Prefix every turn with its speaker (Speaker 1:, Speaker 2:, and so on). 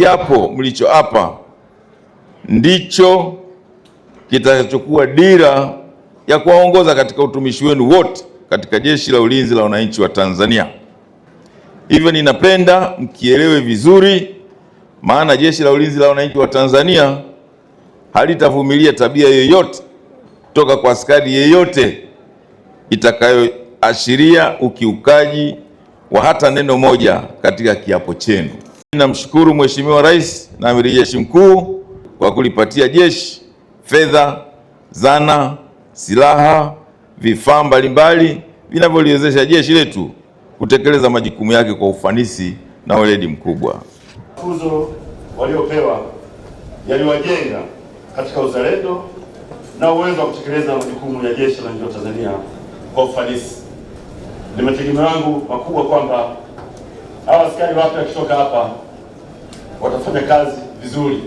Speaker 1: kiapo mlichoapa ndicho kitakachokuwa dira ya kuwaongoza katika utumishi wenu wote katika Jeshi la Ulinzi la Wananchi wa Tanzania. Hivyo ninapenda mkielewe vizuri, maana Jeshi la Ulinzi la Wananchi wa Tanzania halitavumilia tabia yoyote kutoka kwa askari yeyote itakayoashiria ukiukaji wa hata neno moja katika kiapo chenu. Namshukuru Mheshimiwa Rais na Amiri Jeshi Mkuu kwa kulipatia jeshi fedha, zana, silaha, vifaa mbalimbali vinavyoliwezesha jeshi letu kutekeleza majukumu yake kwa ufanisi na weledi mkubwa.
Speaker 2: Mafunzo waliopewa yaliwajenga katika uzalendo na uwezo wa kutekeleza majukumu ya Jeshi la Wananchi wa Tanzania kwa ufanisi. Ni mategemeo yangu makubwa kwamba hawa askari wapya wakitoka hapa watafanya kazi vizuri.